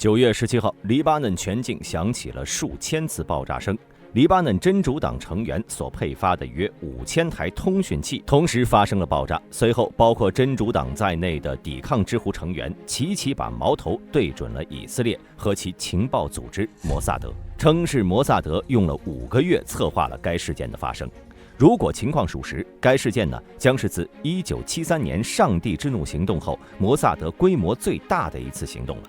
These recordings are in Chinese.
9月17号，黎巴嫩全境响起了数千次爆炸声。黎巴嫩真主党成员所配发的约5000台通讯器同时发生了爆炸。随后，包括真主党在内的抵抗之狐成员齐齐把矛头对准了以色列和其情报组织摩萨德，称是摩萨德用了5个月策划了该事件的发生。如果情况属实，该事件将是自1973年上帝之怒行动后摩萨德规模最大的一次行动了。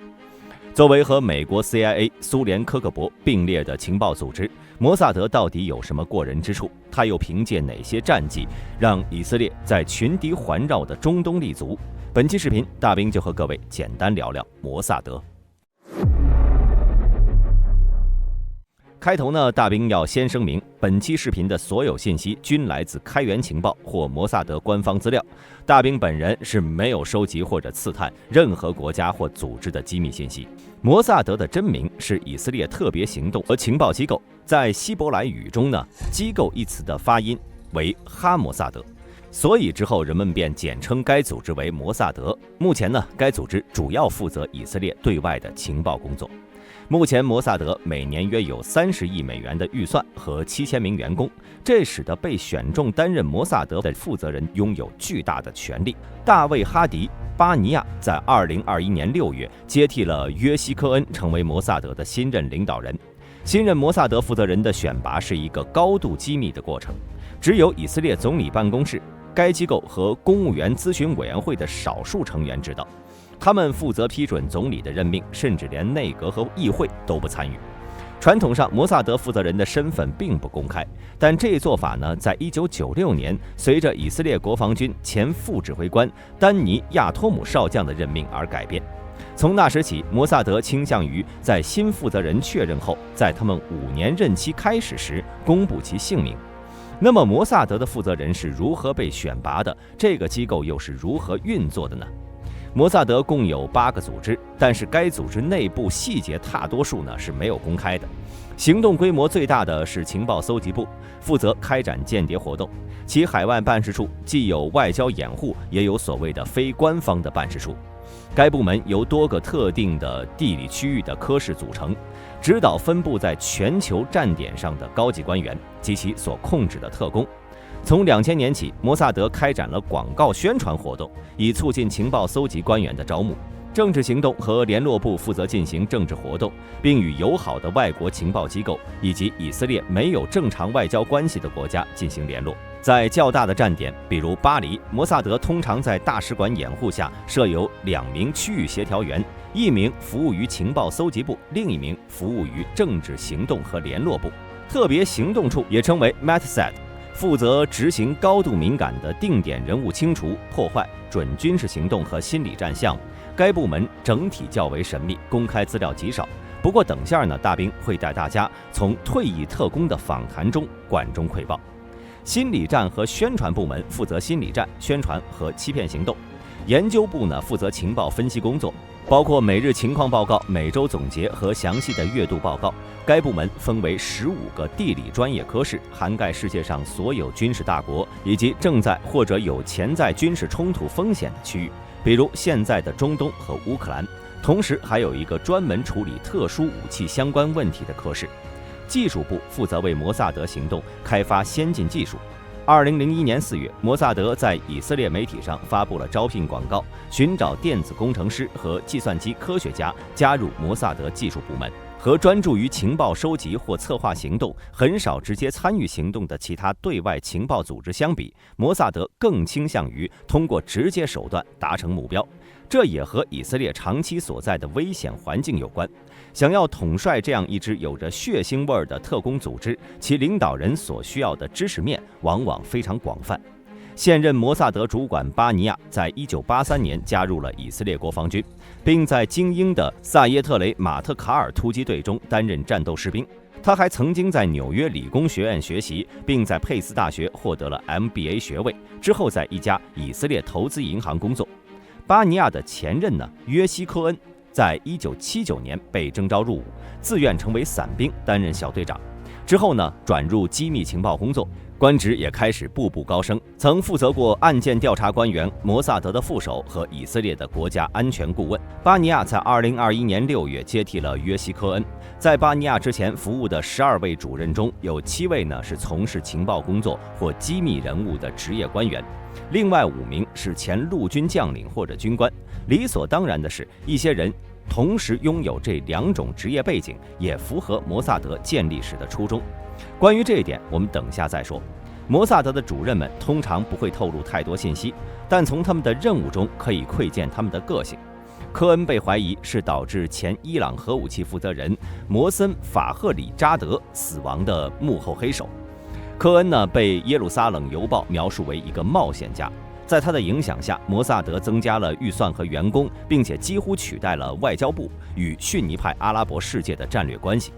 作为和美国 CIA、苏联科克勃并列的情报组织，摩萨德到底有什么过人之处？他又凭借哪些战绩让以色列在群敌环绕的中东立足？本期视频，大兵就和各位简单聊聊摩萨德。开头大兵要先声明，本期视频的所有信息均来自开源情报或摩萨德官方资料，大兵本人是没有收集或者刺探任何国家或组织的机密信息。摩萨德的真名是以色列特别行动和情报机构，在希伯来语中机构一词的发音为哈摩萨德，所以之后人们便简称该组织为摩萨德。目前该组织主要负责以色列对外的情报工作。目前摩萨德每年约有30亿美元的预算和7000名员工，这使得被选中担任摩萨德的负责人拥有巨大的权力。大卫·哈迪·巴尼亚在2021年6月接替了约西科恩，成为摩萨德的新任领导人。新任摩萨德负责人的选拔是一个高度机密的过程，只有以色列总理办公室、该机构和公务员咨询委员会的少数成员知道。他们负责批准总理的任命，甚至连内阁和议会都不参与。传统上，摩萨德负责人的身份并不公开，但这一做法在1996年随着以色列国防军前副指挥官丹尼·亚托姆少将的任命而改变。从那时起，摩萨德倾向于在新负责人确认后，在他们5年任期开始时公布其姓名。那么，摩萨德的负责人是如何被选拔的？这个机构又是如何运作的呢？摩萨德共有8个组织，但是该组织内部细节大多数是没有公开的。行动规模最大的是情报搜集部，负责开展间谍活动。其海外办事处既有外交掩护，也有所谓的非官方的办事处。该部门由多个特定的地理区域的科室组成，指导分布在全球站点上的高级官员及其所控制的特工。从2000年起，摩萨德开展了广告宣传活动，以促进情报搜集官员的招募。政治行动和联络部负责进行政治活动，并与友好的外国情报机构以及以色列没有正常外交关系的国家进行联络。在较大的站点，比如巴黎，摩萨德通常在大使馆掩护下设有2名区域协调员，1名服务于情报搜集部，另1名服务于政治行动和联络部。特别行动处也称为 Matsad，负责执行高度敏感的定点人物清除、破坏、准军事行动和心理战项目。该部门整体较为神秘，公开资料极少。不过等下大兵会带大家从退役特工的访谈中管中窥豹。心理战和宣传部门负责心理战、宣传和欺骗行动。研究部负责情报分析工作，包括每日情况报告、每周总结和详细的月度报告。该部门分为15个地理专业科室，涵盖世界上所有军事大国以及正在或者有潜在军事冲突风险的区域，比如现在的中东和乌克兰。同时还有一个专门处理特殊武器相关问题的科室。技术部负责为摩萨德行动开发先进技术。2001年4月，摩萨德在以色列媒体上发布了招聘广告，寻找电子工程师和计算机科学家加入摩萨德技术部门。和专注于情报收集或策划行动、很少直接参与行动的其他对外情报组织相比，摩萨德更倾向于通过直接手段达成目标。这也和以色列长期所在的危险环境有关。想要统帅这样一支有着血腥味的特工组织，其领导人所需要的知识面往往非常广泛。现任摩萨德主管巴尼亚在1983年加入了以色列国防军，并在精英的萨耶特雷马特卡尔突击队中担任战斗士兵。他还曾经在纽约理工学院学习，并在佩斯大学获得了 MBA 学位，之后在一家以色列投资银行工作。巴尼亚的前任约西科恩在1979年被征召入伍，自愿成为伞兵，担任小队长。之后转入机密情报工作。官职也开始步步高升。曾负责过案件调查官员、摩萨德的副手和以色列的国家安全顾问。巴尼亚在2021年6月接替了约西·科恩。在巴尼亚之前服务的12位主任中，有7位呢是从事情报工作或机密人物的职业官员，另外5名是前陆军将领或者军官。理所当然的是，一些人同时拥有这2种职业背景，也符合摩萨德建立时的初衷。关于这一点，我们等下再说。摩萨德的主任们通常不会透露太多信息，但从他们的任务中可以窥见他们的个性。科恩被怀疑是导致前伊朗核武器负责人摩森·法赫里扎德死亡的幕后黑手。科恩呢，被耶路撒冷邮报描述为一个冒险家。在他的影响下，摩萨德增加了预算和员工，并且几乎取代了外交部与逊尼派阿拉伯世界的战略关系。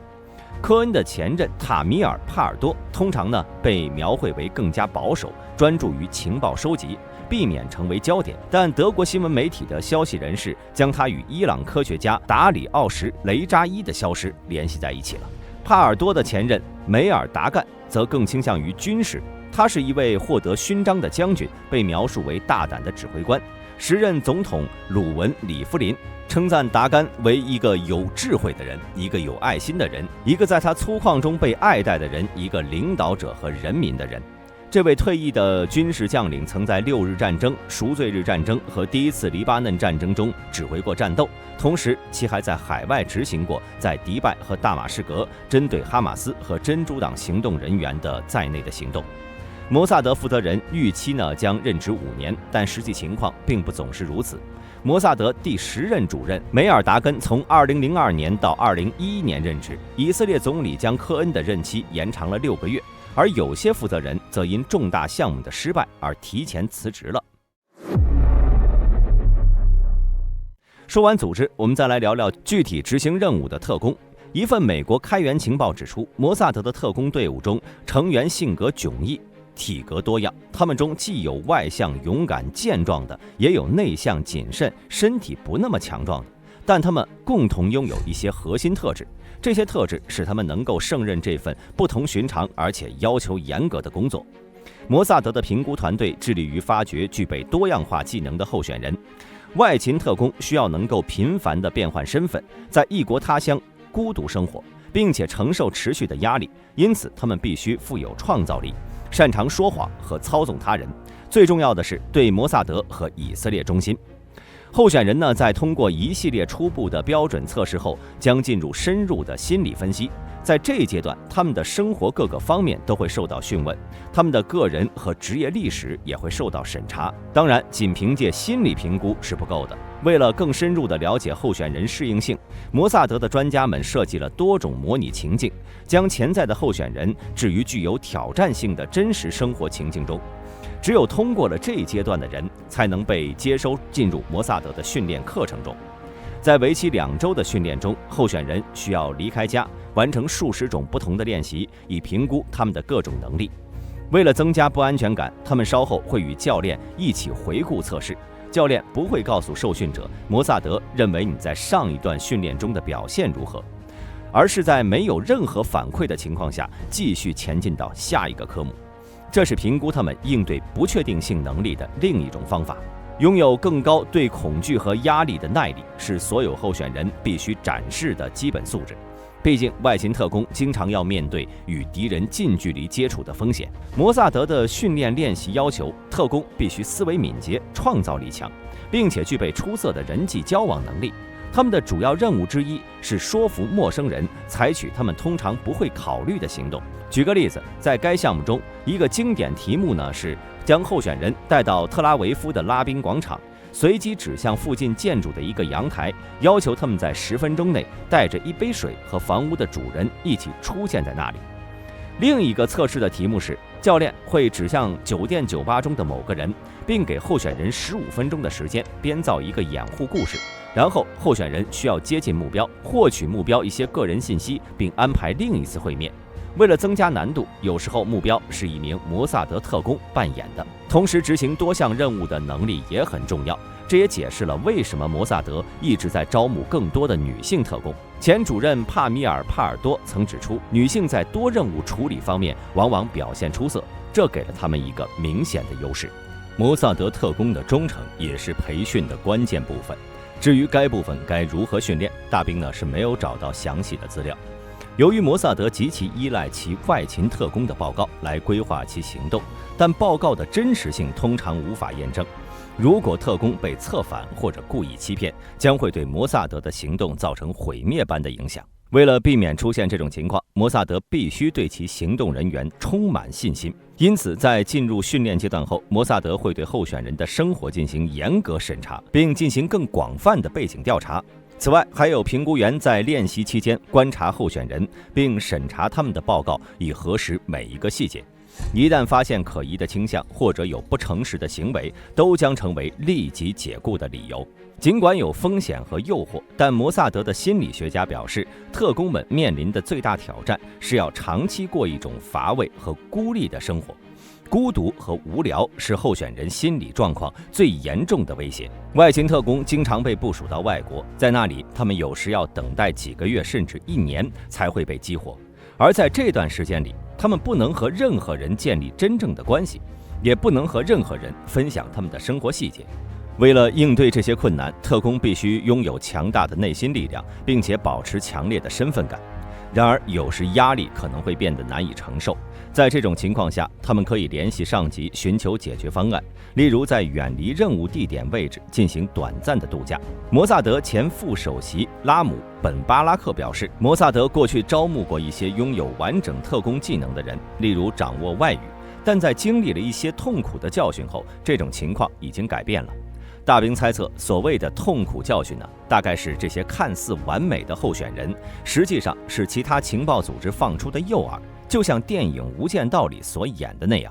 科恩的前任塔米尔·帕尔多通常呢被描绘为更加保守，专注于情报收集，避免成为焦点。但德国新闻媒体的消息人士将他与伊朗科学家达里奥什·雷扎伊的消失联系在一起了。帕尔多的前任梅尔达干则更倾向于军事，他是一位获得勋章的将军，被描述为大胆的指挥官。时任总统鲁文·里夫林称赞达甘为一个有智慧的人，一个有爱心的人，一个在他粗犷中被爱戴的人，一个领导者和人民的人。这位退役的军事将领曾在6日战争、赎罪日战争和第1次黎巴嫩战争中指挥过战斗，同时其还在海外执行过在迪拜和大马士革针对哈马斯和真主党行动人员的在内的行动。摩萨德负责人预期呢将任职5年，但实际情况并不总是如此。摩萨德第10任主任梅尔达根从2002年到2011年任职，以色列总理将科恩的任期延长了6个月，而有些负责人则因重大项目的失败而提前辞职了。说完组织，我们再来聊聊具体执行任务的特工。一份美国开源情报指出，摩萨德的特工队伍中成员性格迥异，体格多样，他们中既有外向勇敢健壮的，也有内向谨慎身体不那么强壮的，但他们共同拥有一些核心特质，这些特质使他们能够胜任这份不同寻常而且要求严格的工作。摩萨德的评估团队致力于发掘具备多样化技能的候选人。外勤特工需要能够频繁地变换身份，在异国他乡孤独生活，并且承受持续的压力，因此他们必须富有创造力，擅长说谎和操纵他人，最重要的是对摩萨德和以色列忠心。候选人呢，在通过一系列初步的标准测试后，将进入深入的心理分析。在这一阶段，他们的生活各个方面都会受到讯问，他们的个人和职业历史也会受到审查。当然，仅凭借心理评估是不够的。为了更深入地了解候选人适应性，摩萨德的专家们设计了多种模拟情境，将潜在的候选人置于具有挑战性的真实生活情境中。只有通过了这一阶段的人，才能被接收进入摩萨德的训练课程中。在为期2周的训练中，候选人需要离开家，完成数十种不同的练习，以评估他们的各种能力。为了增加不安全感，他们稍后会与教练一起回顾测试。教练不会告诉受训者摩萨德认为你在上一段训练中的表现如何，而是在没有任何反馈的情况下继续前进到下一个科目。这是评估他们应对不确定性能力的另一种方法。拥有更高对恐惧和压力的耐力是所有候选人必须展示的基本素质。毕竟外勤特工经常要面对与敌人近距离接触的风险。摩萨德的训练练习要求特工必须思维敏捷、创造力强，并且具备出色的人际交往能力。他们的主要任务之一是说服陌生人采取他们通常不会考虑的行动。举个例子，在该项目中，一个经典题目呢是将候选人带到特拉维夫的拉宾广场，随机指向附近建筑的一个阳台，要求他们在10分钟内带着一杯水和房屋的主人一起出现在那里。另一个测试的题目是，教练会指向酒店酒吧中的某个人，并给候选人15分钟的时间编造一个掩护故事，然后候选人需要接近目标，获取目标一些个人信息，并安排另一次会面。为了增加难度，有时候目标是一名摩萨德特工扮演的。同时执行多项任务的能力也很重要，这也解释了为什么摩萨德一直在招募更多的女性特工。前主任帕米尔·帕尔多曾指出，女性在多任务处理方面往往表现出色，这给了他们一个明显的优势。摩萨德特工的忠诚也是培训的关键部分。至于该部分该如何训练，大兵是没有找到详细的资料。由于摩萨德极其依赖其外勤特工的报告来规划其行动，但报告的真实性通常无法验证。如果特工被策反或者故意欺骗，将会对摩萨德的行动造成毁灭般的影响。为了避免出现这种情况，摩萨德必须对其行动人员充满信心。因此，在进入训练阶段后，摩萨德会对候选人的生活进行严格审查，并进行更广泛的背景调查。此外，还有评估员在练习期间观察候选人，并审查他们的报告，以核实每一个细节。一旦发现可疑的倾向或者有不诚实的行为，都将成为立即解雇的理由。尽管有风险和诱惑，但摩萨德的心理学家表示，特工们面临的最大挑战是要长期过一种乏味和孤立的生活。孤独和无聊是候选人心理状况最严重的威胁。外勤特工经常被部署到外国，在那里，他们有时要等待几个月甚至1年才会被激活。而在这段时间里，他们不能和任何人建立真正的关系，也不能和任何人分享他们的生活细节。为了应对这些困难，特工必须拥有强大的内心力量，并且保持强烈的身份感。然而，有时压力可能会变得难以承受。在这种情况下，他们可以联系上级寻求解决方案，例如在远离任务地点位置进行短暂的度假。摩萨德前副首席拉姆·本巴拉克表示，摩萨德过去招募过一些拥有完整特工技能的人，例如掌握外语，但在经历了一些痛苦的教训后，这种情况已经改变了。大兵猜测，所谓的痛苦教训大概是这些看似完美的候选人，实际上是其他情报组织放出的诱饵，就像电影《无间道》里所演的那样。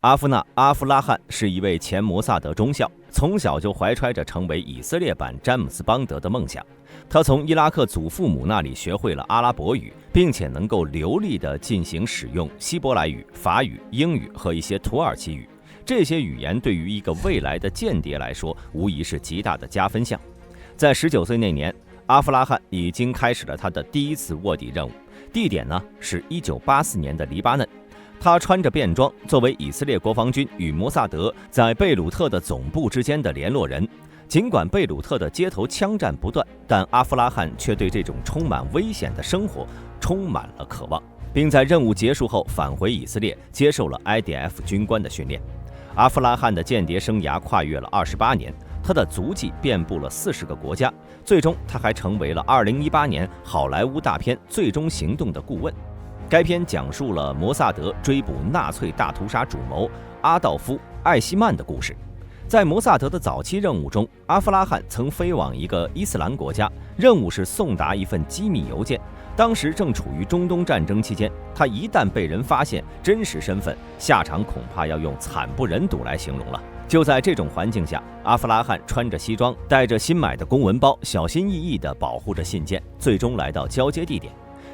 阿夫拉罕是一位前摩萨德中校，从小就怀揣着成为以色列版詹姆斯邦德的梦想。他从伊拉克祖父母那里学会了阿拉伯语，并且能够流利地进行使用希伯来语、法语、英语和一些土耳其语。这些语言对于一个未来的间谍来说，无疑是极大的加分项。在19岁那年，阿夫拉罕已经开始了他的第一次卧底任务，地点是1984年的黎巴嫩。他穿着便装，作为以色列国防军与摩萨德在贝鲁特的总部之间的联络人。尽管贝鲁特的街头枪战不断，但阿夫拉罕却对这种充满危险的生活充满了渴望，并在任务结束后返回以色列，接受了 IDF 军官的训练。阿夫拉罕的间谍生涯跨越了28年，他的足迹遍布了40个国家，最终他还成为了2018年好莱坞大片《最终行动》的顾问。该片讲述了摩萨德追捕纳粹大屠杀主谋阿道夫·艾希曼的故事。在摩萨德的早期任务中，阿夫拉罕曾飞往一个伊斯兰国家，任务是送达一份机密邮件。当时正处于中东战争期间，他一旦被人发现真实身份，下场恐怕要用惨不忍睹来形容了。就在这种环境下，阿夫拉罕穿着西装，带着新买的公文包，小心翼翼地保护着信件，最终来到交接地点。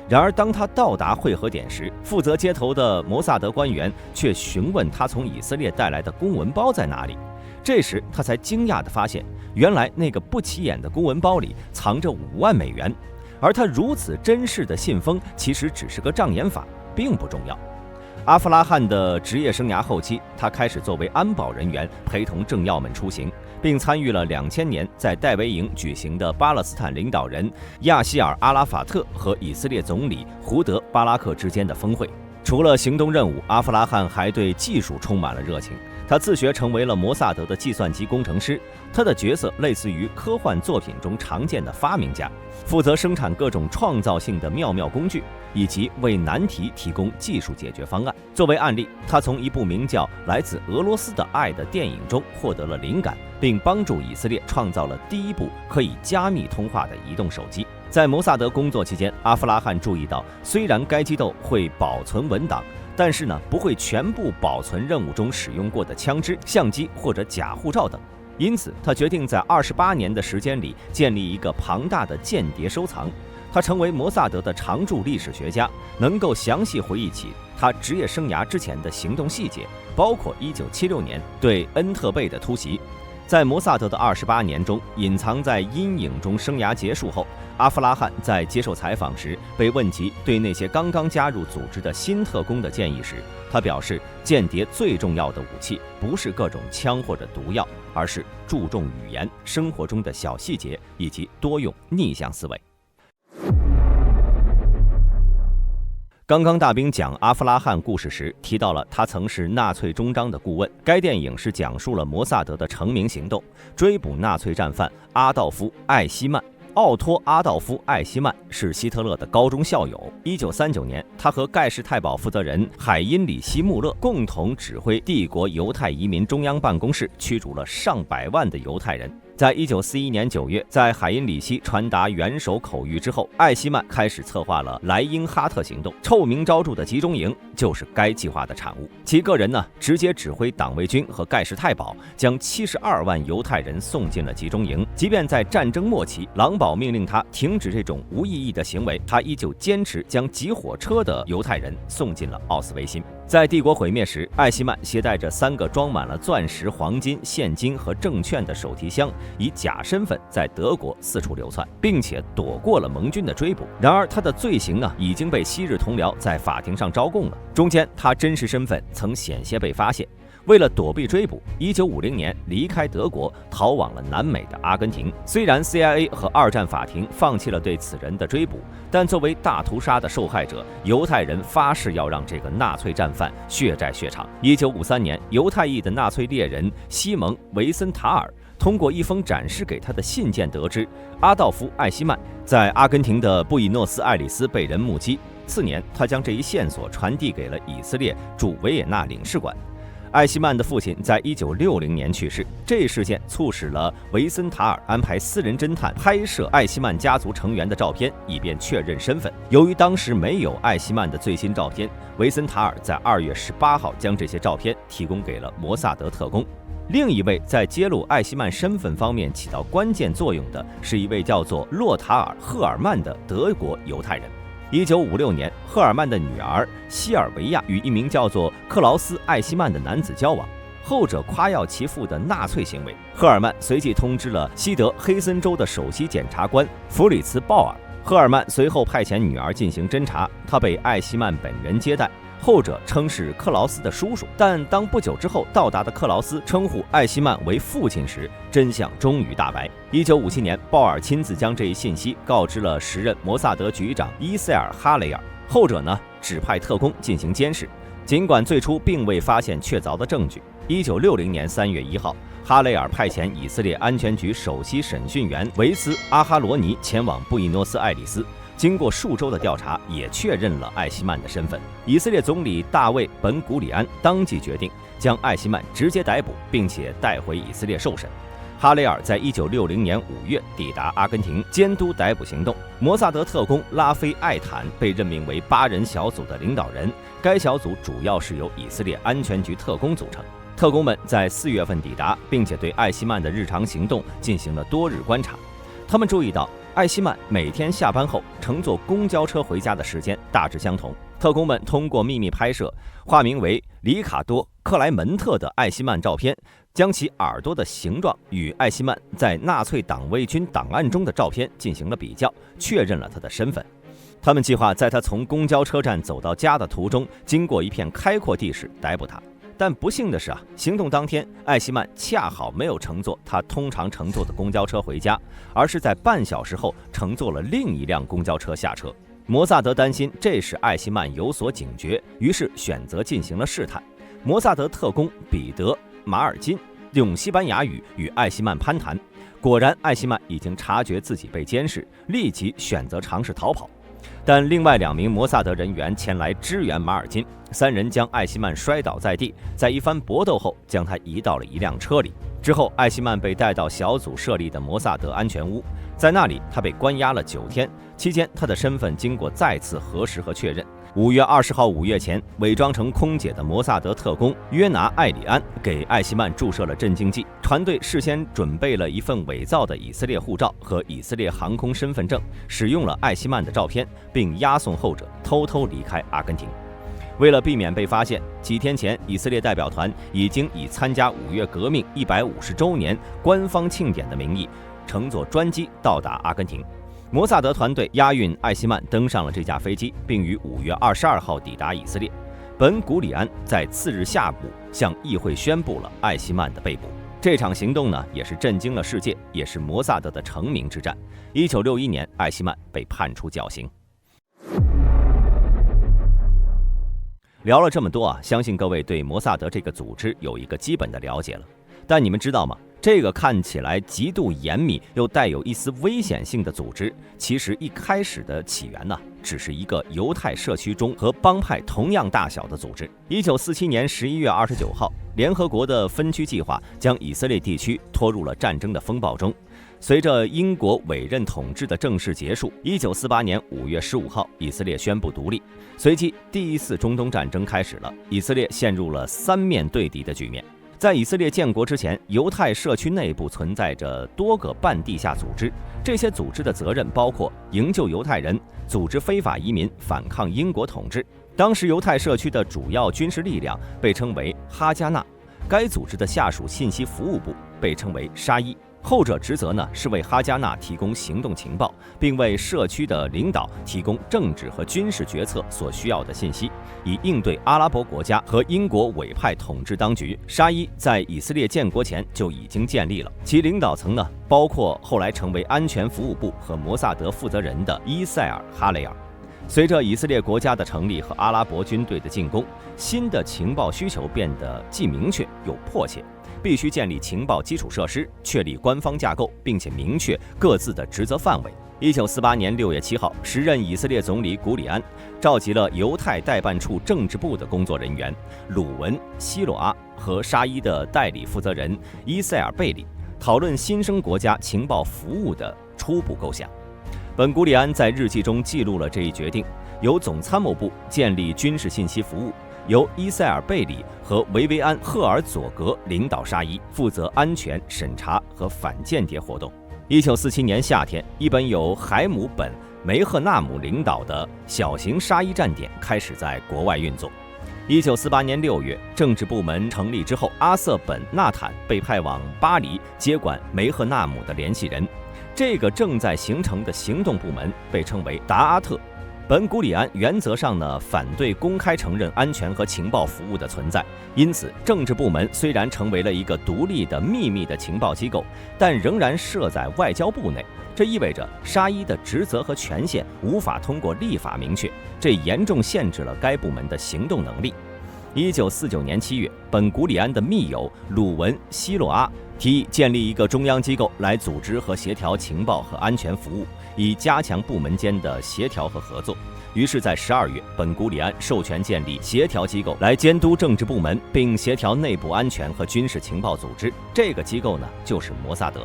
然而，当他到达汇合点时，负责接头的摩萨德官员却询问他从以色列带来的公文包在哪里。这时，他才惊讶地发现，原来那个不起眼的公文包里藏着5万美元，而他如此珍视的信封其实只是个障眼法，并不重要。阿夫拉罕的职业生涯后期，他开始作为安保人员陪同政要们出行，并参与了2000年在戴维营举行的巴勒斯坦领导人亚希尔·阿拉法特和以色列总理胡德·巴拉克之间的峰会。除了行动任务，阿夫拉罕还对技术充满了热情。他自学成为了摩萨德的计算机工程师，他的角色类似于科幻作品中常见的发明家，负责生产各种创造性的妙工具，以及为难题提供技术解决方案。作为案例，他从一部名叫《来自俄罗斯的爱》的电影中获得了灵感，并帮助以色列创造了第一部可以加密通话的移动手机。在摩萨德工作期间，阿夫拉罕注意到，虽然该机构会保存文档，但是不会全部保存任务中使用过的枪支、相机或者假护照等。因此，他决定在28年的时间里建立一个庞大的间谍收藏。他成为摩萨德的常驻历史学家，能够详细回忆起他职业生涯之前的行动细节，包括1976年对恩特贝的突袭。在摩萨德的28年中，隐藏在阴影中生涯结束后，阿夫拉罕在接受采访时被问及对那些刚刚加入组织的新特工的建议时，他表示，间谍最重要的武器不是各种枪或者毒药，而是注重语言、生活中的小细节以及多用逆向思维。刚刚大兵讲阿夫拉罕故事时提到了他曾是纳粹中章的顾问。该电影是讲述了摩萨德的成名行动，追捕纳粹战犯阿道夫·艾希曼。奥托·阿道夫·艾希曼是希特勒的高中校友。1939年，他和盖世太保负责人海因里希·穆勒共同指挥帝国犹太移民中央办公室驱逐了上百万的犹太人。在1941年9月，在海因里希传达元首口谕之后，艾希曼开始策划了莱茵哈特行动。臭名昭著的集中营就是该计划的产物。其个人呢，直接指挥党卫军和盖世太保，将72万犹太人送进了集中营。即便在战争末期，狼堡命令他停止这种无意义的行为，他依旧坚持将挤火车的犹太人送进了奥斯维辛。在帝国毁灭时，艾希曼携带着3个装满了钻石、黄金、现金和证券的手提箱，以假身份在德国四处流窜，并且躲过了盟军的追捕。然而，他的罪行呢，已经被昔日同僚在法庭上招供了。中间，他真实身份曾险些被发现。为了躲避追捕，1950年离开德国，逃往了南美的阿根廷。虽然 CIA 和二战法庭放弃了对此人的追捕，但作为大屠杀的受害者，犹太人发誓要让这个纳粹战犯血债血偿。1953年，犹太裔的纳粹猎人西蒙·维森塔尔通过一封展示给他的信件得知，阿道夫·艾希曼在阿根廷的布宜诺斯艾利斯被人目击。次年，他将这一线索传递给了以色列驻维也纳领事馆。艾希曼的父亲在1960年去世，这一事件促使了维森塔尔安排私人侦探拍摄艾希曼家族成员的照片，以便确认身份。由于当时没有艾希曼的最新照片，维森塔尔在2月18号将这些照片提供给了摩萨德特工。另一位在揭露艾希曼身份方面起到关键作用的是一位叫做洛塔尔·赫尔曼的德国犹太人。1956年，赫尔曼的女儿希尔维亚与一名叫做克劳斯·艾希曼的男子交往，后者夸耀其父的纳粹行为。赫尔曼随即通知了西德黑森州的首席检察官弗里茨·鲍尔。赫尔曼随后派遣女儿进行侦查，他被艾希曼本人接待。后者称是克劳斯的叔叔，但当不久之后到达的克劳斯称呼艾希曼为父亲时，真相终于大白。1957年，鲍尔亲自将这一信息告知了时任摩萨德局长伊塞尔·哈雷尔，后者呢指派特工进行监视，尽管最初并未发现确凿的证据。1960年3月1号，哈雷尔派遣以色列安全局首席审讯员维斯·阿哈罗尼前往布宜诺斯艾利斯。经过数周的调查，也确认了艾希曼的身份。以色列总理大卫·本古里安当即决定将艾希曼直接逮捕，并且带回以色列受审。哈雷尔在1960年5月抵达阿根廷，监督逮捕行动。摩萨德特工拉菲艾坦被任命为8人小组的领导人，该小组主要是由以色列安全局特工组成。特工们在4月份抵达，并且对艾希曼的日常行动进行了多日观察。他们注意到，艾希曼每天下班后乘坐公交车回家的时间大致相同。特工们通过秘密拍摄化名为里卡多·克莱门特的艾希曼照片，将其耳朵的形状与艾希曼在纳粹党卫军档案中的照片进行了比较，确认了他的身份。他们计划在他从公交车站走到家的途中，经过一片开阔地时逮捕他。但不幸的是行动当天，艾希曼恰好没有乘坐他通常乘坐的公交车回家，而是在半小时后乘坐了另一辆公交车下车。摩萨德担心这使艾希曼有所警觉，于是选择进行了试探。摩萨德特工彼得·马尔金用西班牙语与艾希曼攀谈，果然艾希曼已经察觉自己被监视，立即选择尝试逃跑。但另外2名摩萨德人员前来支援马尔金，3人将艾希曼摔倒在地，在一番搏斗后将他移到了一辆车里。之后，艾希曼被带到小组设立的摩萨德安全屋，在那里他被关押了9天，期间他的身份经过再次核实和确认。5月20号午夜前，伪装成空姐的摩萨德特工约拿·艾里安给艾希曼注射了镇静剂。团队事先准备了一份伪造的以色列护照和以色列航空身份证，使用了艾希曼的照片，并押送后者偷偷离开阿根廷。为了避免被发现，几天前以色列代表团已经以参加5月革命150周年官方庆典的名义，乘坐专机到达阿根廷。摩萨德团队押运艾希曼登上了这架飞机，并于5月22号抵达以色列。本古里安在次日下午向议会宣布了艾希曼的被捕。这场行动呢，也是震惊了世界，也是摩萨德的成名之战。1961年，艾希曼被判处绞刑。聊了这么多相信各位对摩萨德这个组织有一个基本的了解了。但你们知道吗？这个看起来极度严密又带有一丝危险性的组织，其实一开始的起源呢，只是一个犹太社区中和帮派同样大小的组织。1947年11月29号，联合国的分区计划将以色列地区拖入了战争的风暴中。随着英国委任统治的正式结束，1948年5月15号，以色列宣布独立。随即，第一次中东战争开始了，以色列陷入了三面对敌的局面。在以色列建国之前，犹太社区内部存在着多个半地下组织，这些组织的责任包括营救犹太人、组织非法移民、反抗英国统治。当时犹太社区的主要军事力量被称为哈加纳，该组织的下属信息服务部被称为沙伊。后者职责呢是为哈加纳提供行动情报，并为社区的领导提供政治和军事决策所需要的信息，以应对阿拉伯国家和英国委派统治当局。沙伊在以色列建国前就已经建立了，其领导层呢包括后来成为安全服务部和摩萨德负责人的伊塞尔·哈雷尔。随着以色列国家的成立和阿拉伯军队的进攻，新的情报需求变得既明确又迫切。必须建立情报基础设施，确立官方架构，并且明确各自的职责范围。1948年6月7号，时任以色列总理古里安召集了犹太代办处政治部的工作人员鲁文·希洛阿和沙伊的代理负责人伊塞尔·贝里，讨论新生国家情报服务的初步构想。本古里安在日记中记录了这一决定，由总参谋部建立军事信息服务，由伊塞尔·贝里和维维安·赫尔佐格领导沙伊，负责安全审查和反间谍活动。1947年夏天，一本由海姆·本·梅赫纳姆领导的小型沙伊站点开始在国外运作。1948年6月，政治部门成立之后，阿瑟·本·纳坦被派往巴黎接管梅赫纳姆的联系人。这个正在形成的行动部门被称为达阿特。本古里安原则上呢反对公开承认安全和情报服务的存在，因此政治部门虽然成为了一个独立的秘密的情报机构，但仍然设在外交部内。这意味着沙伊的职责和权限无法通过立法明确，这严重限制了该部门的行动能力。1949年7月，本古里安的密友鲁文·希洛阿提议建立一个中央机构来组织和协调情报和安全服务，以加强部门间的协调和合作。于是，在12月，本古里安授权建立协调机构来监督政治部门，并协调内部安全和军事情报组织。这个机构呢，就是摩萨德。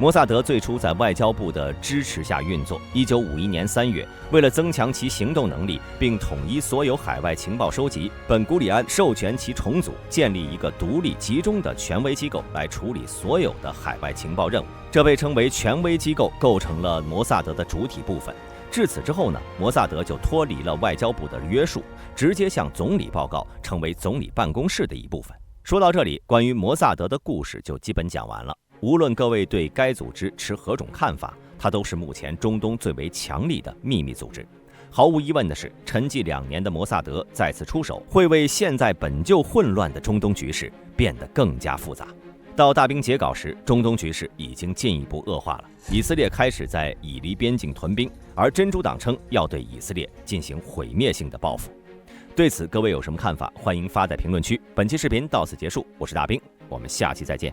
摩萨德最初在外交部的支持下运作。1951年3月，为了增强其行动能力，并统一所有海外情报收集，本古里安授权其重组，建立一个独立集中的权威机构来处理所有的海外情报任务。这被称为权威机构，构成了摩萨德的主体部分。至此之后呢，摩萨德就脱离了外交部的约束，直接向总理报告，成为总理办公室的一部分。说到这里，关于摩萨德的故事就基本讲完了。无论各位对该组织持何种看法，它都是目前中东最为强力的秘密组织。毫无疑问的是，沉寂2年的摩萨德再次出手，会为现在本就混乱的中东局势变得更加复杂。到大兵截稿时，中东局势已经进一步恶化了。以色列开始在以黎边境屯兵，而真主党称要对以色列进行毁灭性的报复。对此，各位有什么看法？欢迎发在评论区。本期视频到此结束，我是大兵，我们下期再见。